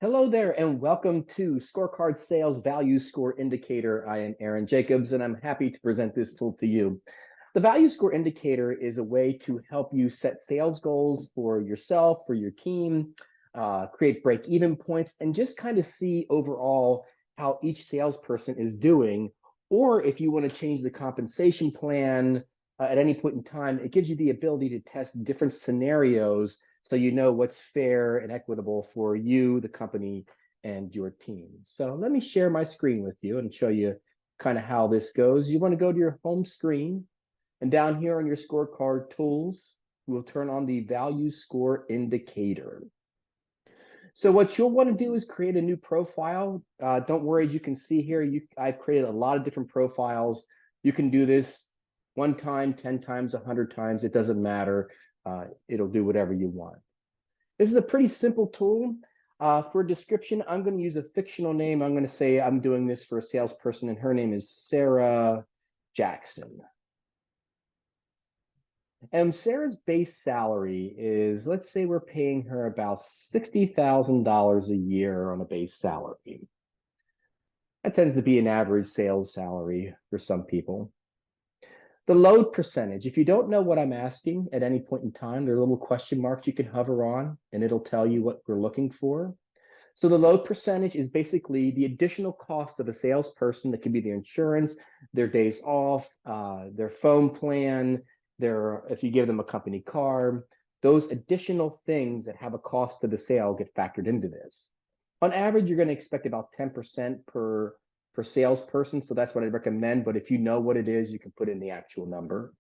Hello there, and welcome to Scorecard Sales Value Score Indicator. I am Aaron Jacobs, and I'm happy to present this tool to you. The Value Score Indicator is a way to help you set sales goals for yourself, for your team, create break-even points, and just kind of see overall how each salesperson is doing. Or if you want to change the compensation plan at any point in time, it gives you the ability to test different scenarios so you know what's fair and equitable for you, the company, and your team. So let me share my screen with you and show you kind of how this goes. You want to go to your home screen, and down here on your scorecard tools, we'll turn on the value score indicator. So what you'll want to do is create a new profile. Don't worry, as you can see here, I've created a lot of different profiles. You can do this 1 time, 10 times, 100 times, it doesn't matter. It'll do whatever you want. This is a pretty simple tool. For a description, I'm going to use a fictional name. I'm going to say I'm doing this for a salesperson, and her name is Sarah Jackson. And Sarah's base salary is, let's say we're paying her about $60,000 a year on a base salary. That tends to be an average sales salary for some people. The load percentage, if you don't know what I'm asking at any point in time, there are little question marks you can hover on, and it'll tell you what we're looking for. So the load percentage is basically the additional cost of a salesperson. That can be their insurance, their days off, their phone plan, if you give them a company car. Those additional things that have a cost to the sale get factored into this. On average, you're going to expect about 10% per salesperson. So that's what I recommend. But if you know what it is, you can put in the actual number.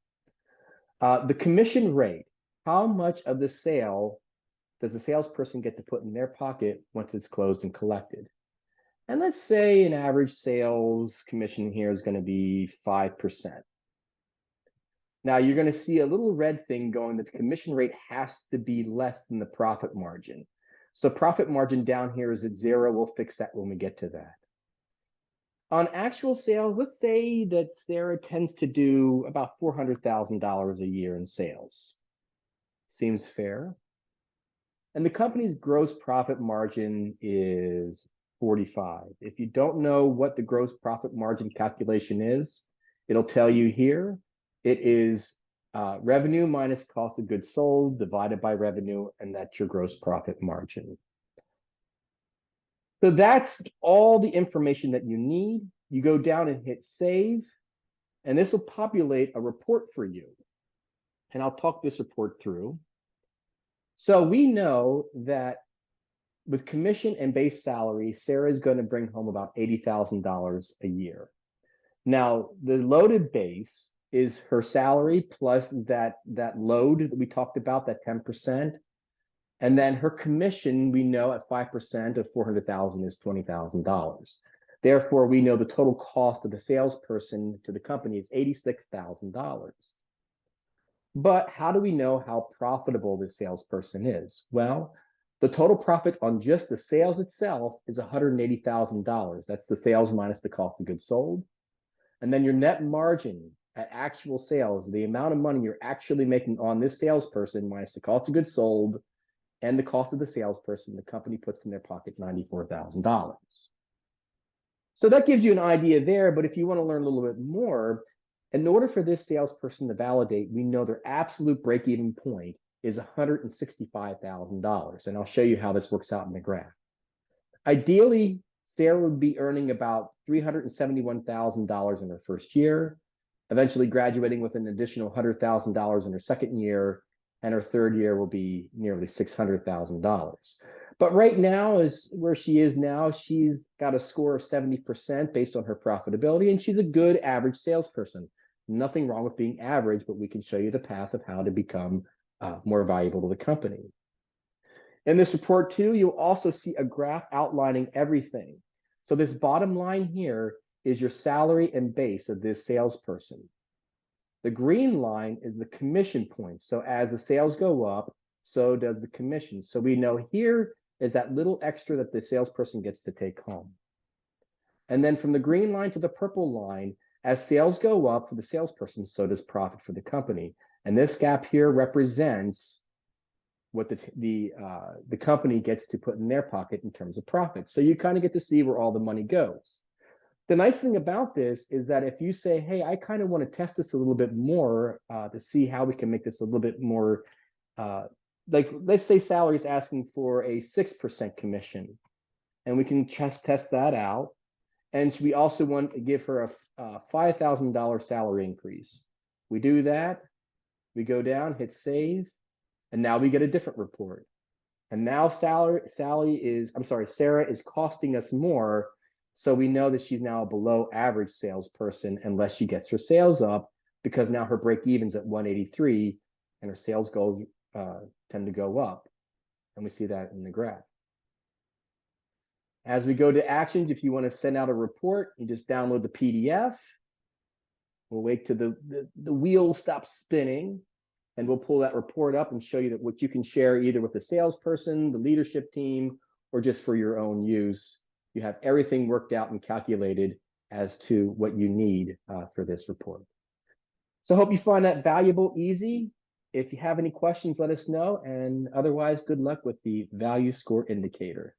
The commission rate, how much of the sale does the salesperson get to put in their pocket once it's closed and collected? And let's say an average sales commission here is going to be 5%. Now you're going to see a little red thing going that the commission rate has to be less than the profit margin. So profit margin down here is at 0. We'll fix that when we get to that. On actual sales, let's say that Sarah tends to do about $400,000 a year in sales. Seems fair. And the company's gross profit margin is 45. If you don't know what the gross profit margin calculation is, it'll tell you here. It is revenue minus cost of goods sold divided by revenue, and that's your gross profit margin. So that's all the information that you need. You go down and hit save, and this will populate a report for you. And I'll talk this report through. So we know that with commission and base salary, Sarah is going to bring home about $80,000 a year. Now, the loaded base is her salary plus that load that we talked about, that 10%. And then her commission, we know at 5% of $400,000 is $20,000. Therefore, we know the total cost of the salesperson to the company is $86,000. But how do we know how profitable this salesperson is? Well, the total profit on just the sales itself is $180,000. That's the sales minus the cost of goods sold. And then your net margin at actual sales, the amount of money you're actually making on this salesperson minus the cost of goods sold and the cost of the salesperson, the company puts in their pocket $94,000. So that gives you an idea there. But if you want to learn a little bit more, in order for this salesperson to validate, we know their absolute break-even point is $165,000. And I'll show you how this works out in the graph. Ideally, Sarah would be earning about $371,000 in her first year, eventually graduating with an additional $100,000 in her second year, and her third year will be nearly $600,000. But right now is where she is now. She's got a score of 70% based on her profitability, and she's a good average salesperson. Nothing wrong with being average, but we can show you the path of how to become more valuable to the company. In this report too, you'll also see a graph outlining everything. So this bottom line here is your salary and base of this salesperson. The green line is the commission points. So as the sales go up, so does the commission. So we know here is that little extra that the salesperson gets to take home. And then from the green line to the purple line, as sales go up for the salesperson, so does profit for the company. And this gap here represents what the company gets to put in their pocket in terms of profit. So you kind of get to see where all the money goes. The nice thing about this is that if you say, hey, I kind of want to test this a little bit more to see how we can make this a little bit more, like let's say Salary is asking for a 6% commission, and we can just test that out. And we also want to give her a $5,000 salary increase. We do that, we go down, hit save, and now we get a different report. And now Sarah is costing us more. So we know that she's now a below average salesperson unless she gets her sales up, because now her break even's at 183 and her sales goals tend to go up. And we see that in the graph. As we go to actions, if you want to send out a report, you just download the PDF. We'll wait till the wheel stops spinning, and we'll pull that report up and show you that what you can share either with the salesperson, the leadership team, or just for your own use. You have everything worked out and calculated as to what you need for this report. So I hope you find that valuable, easy. If you have any questions, let us know. And otherwise, good luck with the value score indicator.